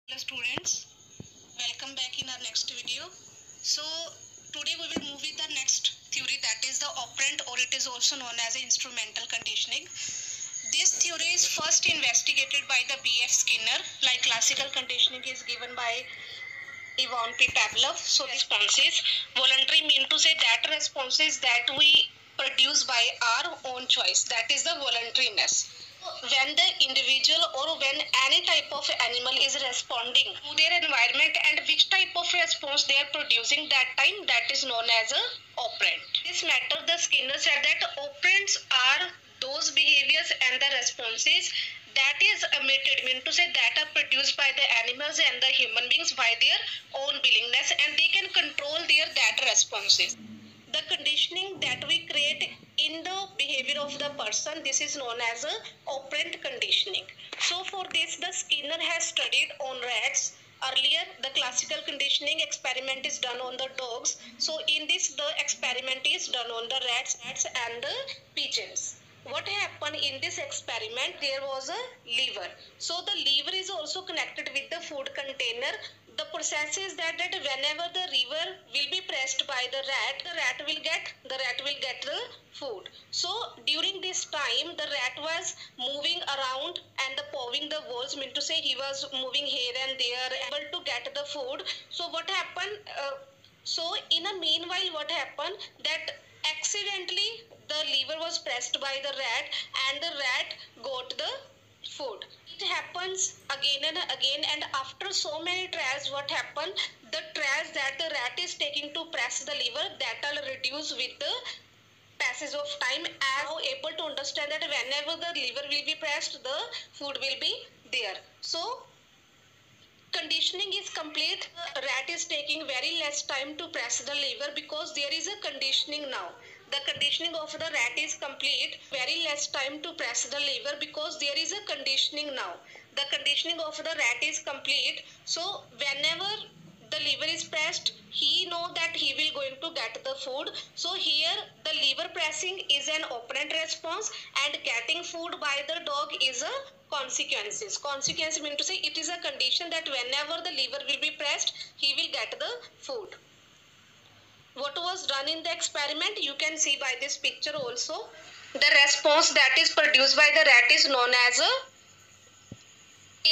Hello students, welcome back in our next video. So today we will move with the next theory, that is the operant, or it is also known as instrumental conditioning. This theory is first investigated by the B.F. Skinner, like classical conditioning is given by Ivan P. Pavlov. So responses, voluntary mean to say that responses that we produce by our own choice, that is the voluntariness. When the individual or when any type of animal is responding to their environment and which type of response they are producing that time, that is known as a operant. This matter, the Skinner said that operants are those behaviors and the responses that is emitted, mean to say that are produced by the animals and the human beings by their own willingness, and they can control their that responses. The conditioning that we create in the behavior of the person, this is known as a operant conditioning. So for this, the Skinner has studied on rats. Earlier, the classical conditioning experiment is done on the dogs. So in this, the experiment is done on the rats and the pigeons. What happened in this experiment, there was a lever. So the lever is also connected with the food container. The process is that whenever the lever will be pressed by the rat will get the food. So during this time, the rat was moving around and pawing the walls, mean to say he was moving here and there, able to get the food. So what happened? So in a meanwhile, what happened that accidentally the lever was pressed by the rat and the rat got the food. It happens again and again, and after so many trials, what happened? The trials that the rat is taking to press the lever, that will reduce with the passage of time, as now able to understand that whenever the lever will be pressed, the food will be there. So conditioning is complete. The rat is taking very less time to press the lever because there is a conditioning now. The conditioning of the rat is complete. Very less time to press the lever because there is a conditioning now. The conditioning of the rat is complete. So whenever the lever is pressed, he know that he will going to get the food. So here the lever pressing is an operant response and getting food by the dog is a consequences. Consequence mean to say it is a condition that whenever the lever will be pressed, he will get the food. What was done in the experiment, you can see by this picture also. The response that is produced by the rat is known as a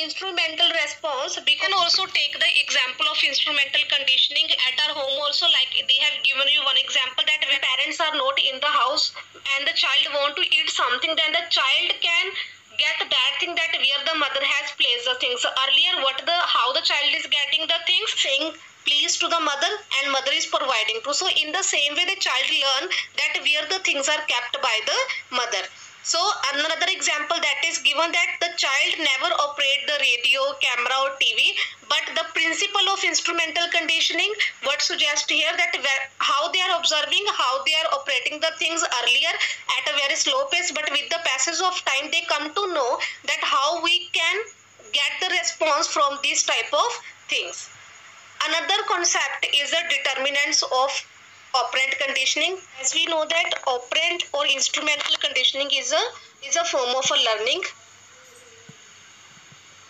instrumental response. We can also take the example of instrumental conditioning at our home also, like they have given you one example that when parents are not in the house and the child want to eat something, then the child can get that thing that where the mother has placed the things. Earlier, how the child is getting the things, saying please to the mother, and mother is providing to. So in the same way, the child learn that where the things are kept by the mother. So another example that is given, that the child never operate the radio, camera or TV, but the principle of instrumental conditioning, what suggest here, that how they are observing, how they are operating the things earlier at a very slow pace, but with the passage of time they come to know that how we can get the response from these type of things. Another concept is the determinants of operant conditioning. As we know that operant or instrumental conditioning is a form of a learning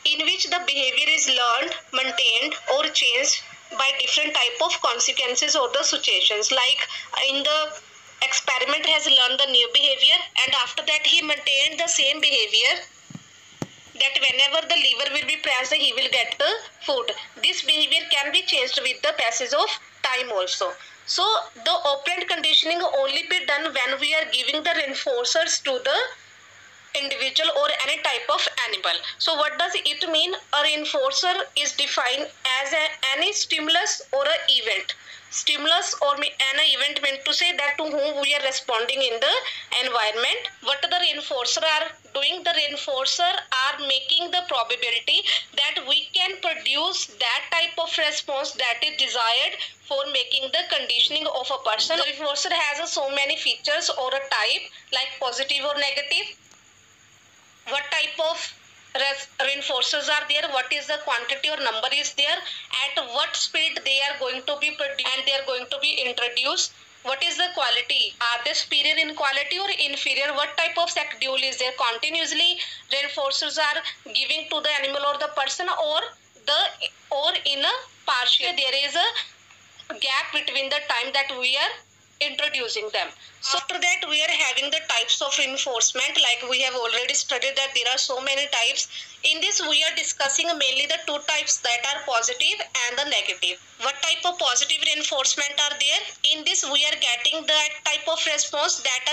in which the behavior is learned, maintained or changed by different type of consequences or the situations. Like in the experiment has learned the new behavior and after that he maintained the same behavior, that whenever the lever will be pressed, he will get the food. This behavior can be changed with the passage of time also. So the operant conditioning only be done when we are giving the reinforcers to the individual or any type of animal. So what does it mean? A reinforcer is defined as any stimulus or an event. Stimulus or an event meant to say that to whom we are responding in the environment. What the reinforcer are doing? The reinforcer are making the probability that we can produce that type of response that is desired for making the conditioning of a person. The reinforcer has so many features or a type, like positive or negative. What type of reinforcers are there, what is the quantity or number is there, at what speed they are going to be produced and they are going to be introduced, what is the quality, are they superior in quality or inferior, what type of schedule is there, continuously reinforcers are giving to the animal or the person, or the there is a gap between the time that we are introducing them. So after that, we are having the types of reinforcement. Like we have already studied that there are so many types. In this, we are discussing mainly the two types, that are positive and the negative. What type of positive reinforcement are there? In this, we are getting that type of response that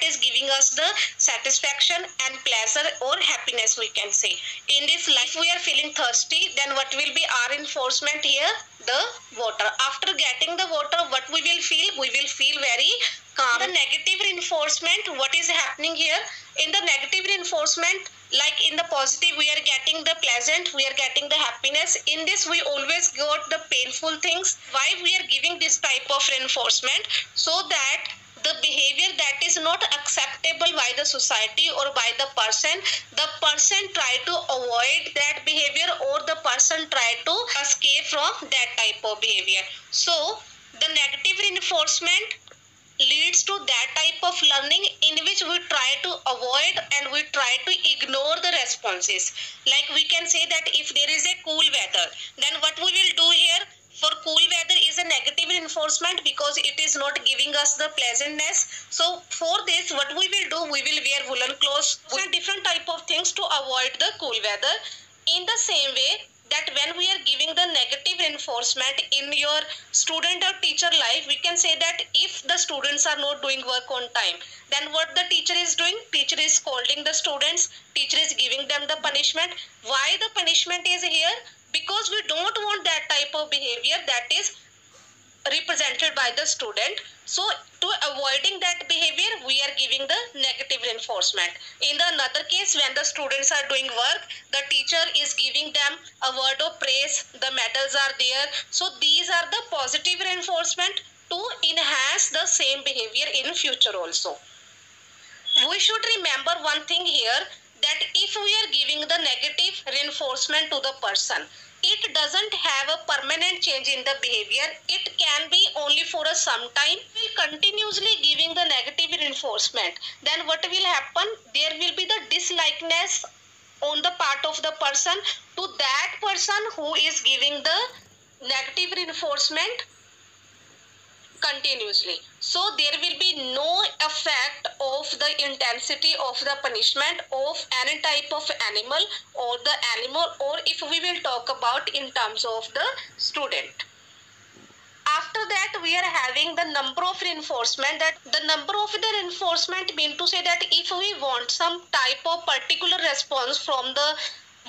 is giving us the satisfaction and pleasure or happiness, we can say. In this, like we are feeling thirsty, then what will be our reinforcement here? The water. After getting the water, what we will feel? We will feel very calm. The negative reinforcement, what is happening here? In the negative reinforcement, like in the positive, we are getting the pleasant, we are getting the happiness. In this, we always got the painful things. Why we are giving this type of reinforcement? So that the behavior that is not acceptable by the society or by the person try to avoid that behavior, or the person try to escape from that type of behavior. So the negative reinforcement leads to that type of learning in which we try to avoid and we try to ignore the responses. Like we can say that if there is a cool weather, then what we will do here? For cool weather is a negative reinforcement because it is not giving us the pleasantness. So for this, what we will do? We will wear woolen clothes and different type of things to avoid the cool weather. In the same way, that when we are giving the negative reinforcement in your student or teacher life, we can say that if the students are not doing work on time, then what the teacher is doing? Teacher is scolding the students, teacher is giving them the punishment. Why the punishment is here? Because we don't want that type of behavior that is represented by the student. So to avoiding that behavior, we are giving the negative reinforcement. In the another case, when the students are doing work, the teacher is giving them a word of praise, the medals are there. So these are the positive reinforcement to enhance the same behavior in future also. We should remember one thing here, that if we are giving the negative reinforcement to the person, it doesn't have a permanent change in the behavior. It can be only for a some time. We will continuously giving the negative reinforcement. Then what will happen? There will be the dislikeness on the part of the person to that person who is giving the negative reinforcement continuously. So there will be no effect of the intensity of the punishment of any type of animal, or the animal, or if we will talk about in terms of the student. After that, we are having the number of reinforcement. That the number of the reinforcement mean to say that if we want some type of particular response from the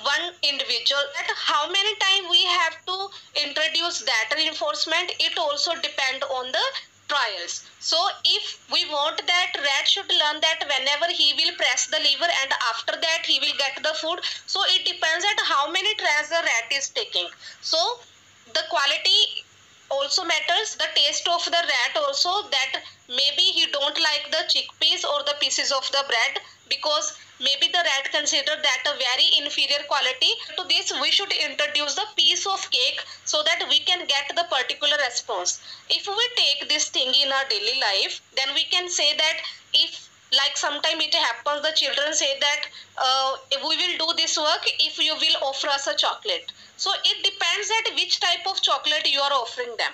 one individual, that how many times we have to introduce that reinforcement, it also depend on the trials. So if we want that rat should learn that whenever he will press the lever and after that he will get the food, so it depends at how many tries the rat is taking. So the quality also matters, the taste of the rat also, that maybe he don't like the chickpeas or the pieces of the bread because maybe the rat consider that a very inferior quality. To this, we should introduce the piece of cake so that we can get the particular response. If we take this thing in our daily life, then we can say that if like sometime it happens, the children say that we will do this work if you will offer us a chocolate. So it depends at which type of chocolate you are offering them.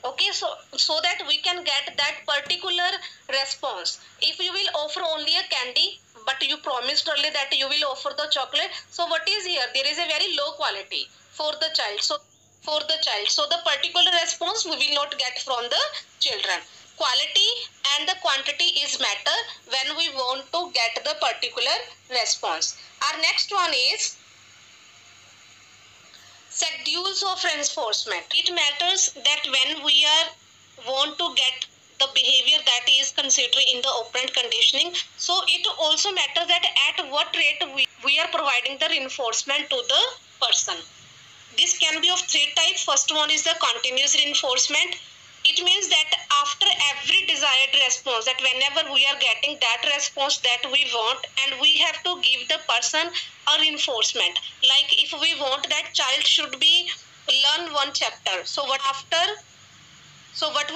Okay, so that we can get that particular response. If you will offer only a candy, but you promised earlier that you will offer the chocolate, so what is here? There is a very low quality for the child. So the particular response we will not get from the children. Quality and the quantity is matter when we want to get the particular response. Our next one is schedules of reinforcement. It matters that when we want to get the behavior that is considered in the operant conditioning, so it also matters that at what rate we are providing the reinforcement to the person. This can be of three types. First one is the continuous reinforcement. It means that after every desired response, that whenever we are getting that response that we want, and we have to give the person a reinforcement. Like if we want that child should be learn one chapter. So what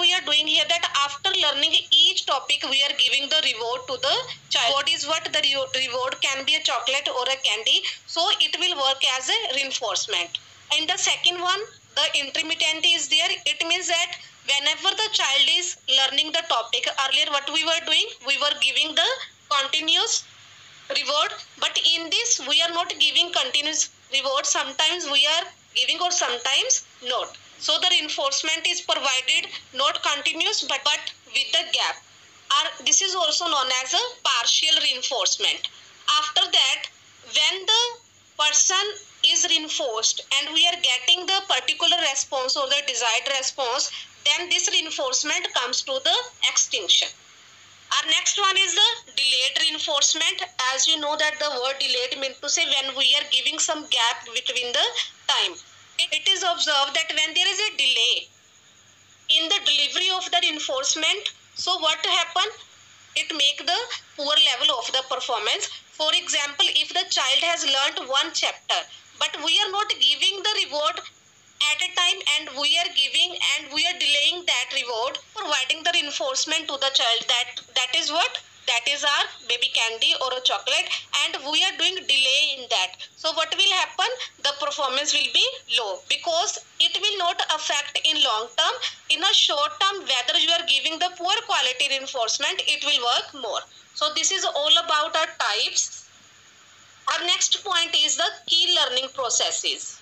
we are doing here, that after learning each topic, we are giving the reward to the child. What is what? The reward can be a chocolate or a candy. So it will work as a reinforcement. And the second one, the intermittent is there. It means that whenever the child is learning the topic, earlier what we were doing, we were giving the continuous reward, but in this we are not giving continuous reward. Sometimes we are giving or sometimes not. So the reinforcement is provided not continuous but with the gap. This is also known as a partial reinforcement. After that, when the person is reinforced and we are getting the particular response or the desired response, then this reinforcement comes to the extinction. Our next one is the delayed reinforcement. As you know that the word delayed means to say when we are giving some gap between the time. It is observed that when there is a delay in the delivery of the reinforcement, so what happen? It make the poor level of the performance. For example, if the child has learnt one chapter, but we are not giving the reward at a time and we are giving and we are delaying that reward, providing the reinforcement to the child, that is what? That is our baby candy or a chocolate, and we are doing delay in that. So what will happen? The performance will be low because it will not affect in long term. In a short term, whether you are giving the poor quality reinforcement, it will work more. So this is all about our types. Our next point is the key learning processes.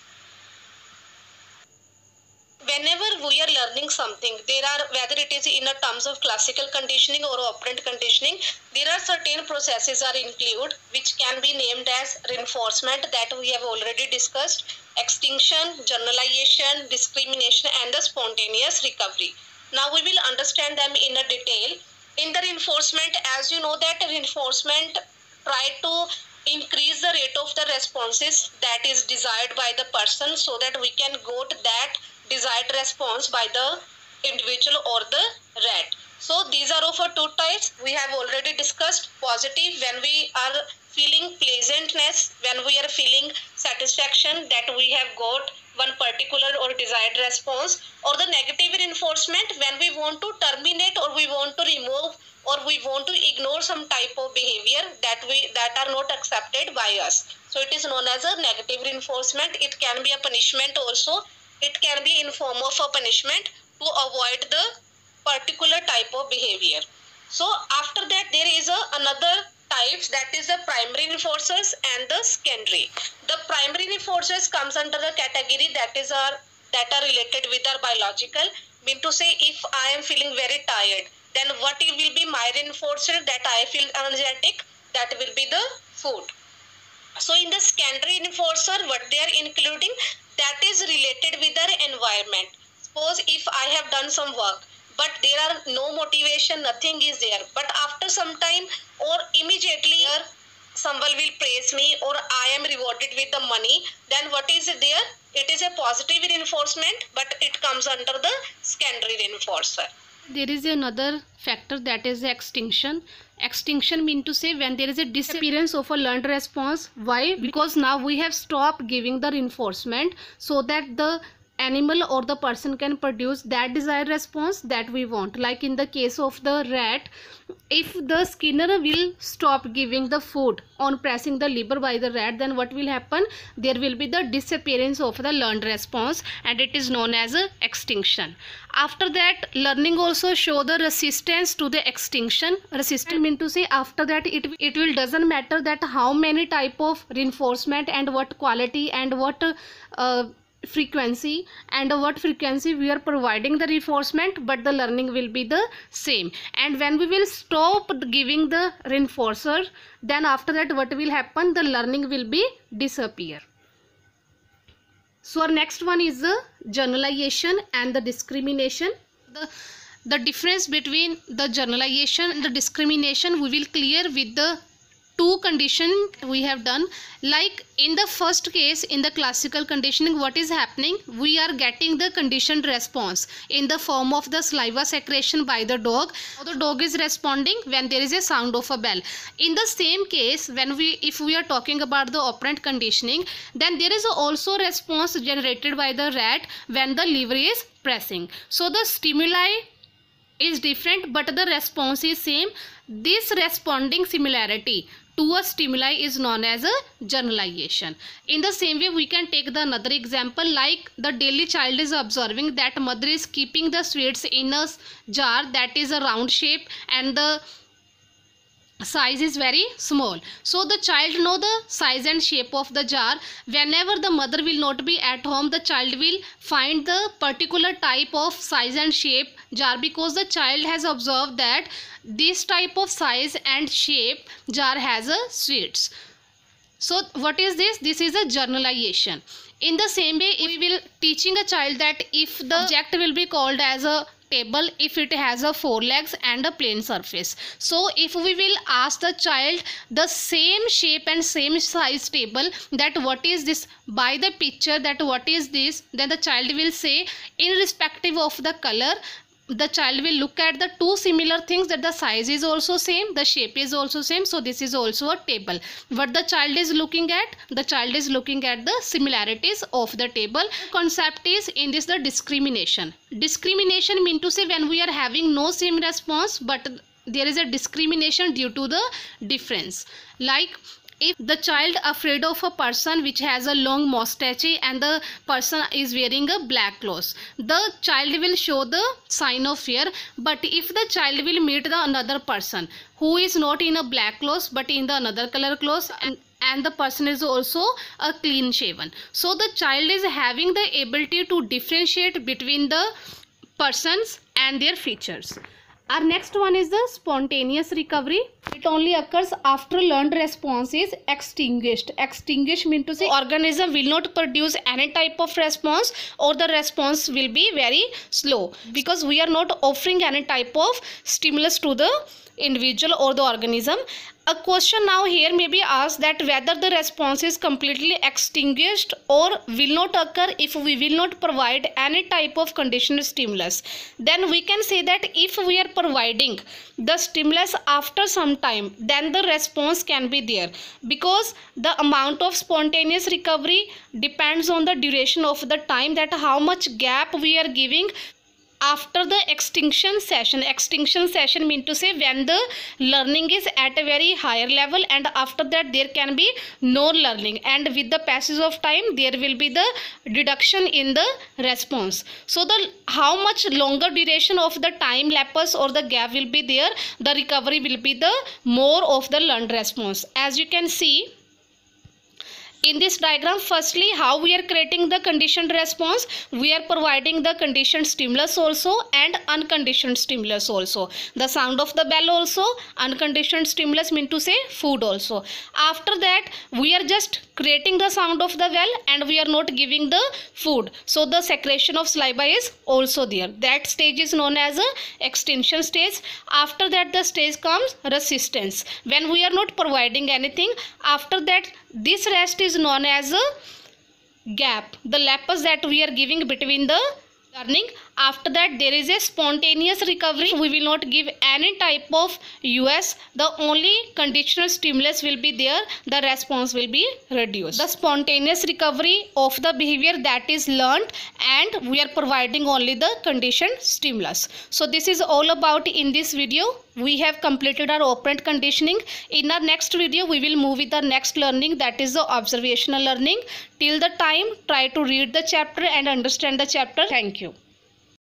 Whenever we are learning something, there are, whether it is in a terms of classical conditioning or operant conditioning, there are certain processes are included which can be named as reinforcement, that we have already discussed, extinction, generalization, discrimination, and the spontaneous recovery. Now we will understand them in a detail. In the reinforcement, as you know that reinforcement try to increase the rate of the responses that is desired by the person so that we can go to that desired response by the individual or the rat. So these are of two types. We have already discussed positive, when we are feeling pleasantness, when we are feeling satisfaction that we have got one particular or desired response, or the negative reinforcement when we want to terminate or we want to remove or we want to ignore some type of behavior that are not accepted by us. So it is known as a negative reinforcement. It can be a punishment also. It can be in form of a punishment to avoid the particular type of behavior. So after that there is another types, that is the primary reinforcers and the secondary. The primary reinforcers comes under the category that are related with our biological. Mean to say, if I am feeling very tired, then what will be my reinforcer that I feel energetic? That will be the food. So in the secondary reinforcer, what they are including, that is related with their environment. Suppose if I have done some work, but there are no motivation, nothing is there, but after some time or immediately someone will praise me or I am rewarded with the money, then what is there? It is a positive reinforcement, but it comes under the secondary reinforcer. There is another factor, that is extinction. Extinction mean to say when there is a disappearance of a learned response. Why? Because now we have stopped giving the reinforcement so that the animal or the person can produce that desired response that we want. Like in the case of the rat, if the skinner will stop giving the food on pressing the lever by the rat, then what will happen? There will be the disappearance of the learned response, and it is known as a extinction. After that, learning also show the resistance to the extinction. Resistance mean to say after that it will doesn't matter that how many type of reinforcement and what quality and what frequency we are providing the reinforcement, but the learning will be the same. And when we will stop giving the reinforcer, then after that what will happen? The learning will be disappear. So our next one is the generalization and the discrimination. The difference between the generalization and the discrimination we will clear with the two condition we have done. Like in the first case, in the classical conditioning, what is happening? We are getting the conditioned response in the form of the saliva secretion by the dog. The dog is responding when there is a sound of a bell. In the same case, if we are talking about the operant conditioning, then there is also response generated by the rat when the lever is pressing. So the stimuli is different but the response is same. This responding similarity to a stimuli is known as a generalization. In the same way, we can take the another example, like the daily child is observing that mother is keeping the sweets in a jar that is a round shape and the size is very small. So the child know the size and shape of the jar. Whenever the mother will not be at home, the child will find the particular type of size and shape jar, because the child has observed that this type of size and shape jar has a sweets. So what is this? This is a generalization. In the same way, if we will teaching a child that if the object will be called as a table if it has a 4 legs and a plane surface. So if we will ask the child the same shape and same size table, that what is this, by the picture, that what is this, then the child will say, irrespective of the color, the child will look at the two similar things, that the size is also same, the shape is also same, so this is also a table. What the child is looking at? The child is looking at the similarities of the table. Concept is in this the discrimination. Discrimination mean to say when we are having no same response, but there is a discrimination due to the difference. Like if the child afraid of a person which has a long mustache and the person is wearing a black clothes, the child will show the sign of fear. But if the child will meet the another person who is not in a black clothes but in the another color clothes, and the person is also a clean shaven, so the child is having the ability to differentiate between the persons and their features. Our next one is the spontaneous recovery. It only occurs after learned response is extinguished. Extinguished means to say organism will not produce any type of response, or the response will be very slow, because we are not offering any type of stimulus to the individual or the organism. A question now here may be asked that whether the response is completely extinguished or will not occur if we will not provide any type of conditional stimulus. Then we can say that if we are providing the stimulus after some time, then the response can be there, because the amount of spontaneous recovery depends on the duration of the time, that how much gap we are giving after the extinction session. Extinction session mean to say when the learning is at a very higher level, and after that there can be no learning, and with the passage of time there will be the reduction in the response. So the how much longer duration of the time lapse or the gap will be there, the recovery will be the more of the learned response. As you can see in this diagram, firstly how we are creating the conditioned response, we are providing the conditioned stimulus also and unconditioned stimulus also. The sound of the bell also, unconditioned stimulus mean to say food also. After that we are just creating the sound of the bell and we are not giving the food, so the secretion of saliva is also there. That stage is known as a extinction stage. After that the stage comes resistance, when we are not providing anything. After that this rest is known as a gap, the lapse that we are giving between the learning. After that there is a spontaneous recovery. We will not give any type of US, the only conditional stimulus will be there, the response will be reduced. The spontaneous recovery of the behavior that is learned, and we are providing only the conditioned stimulus. So this is all about in this video. We have completed our operant conditioning. In our next video we will move with the next learning, that is the observational learning. Till the time, try to read the chapter and understand the chapter. Thank you.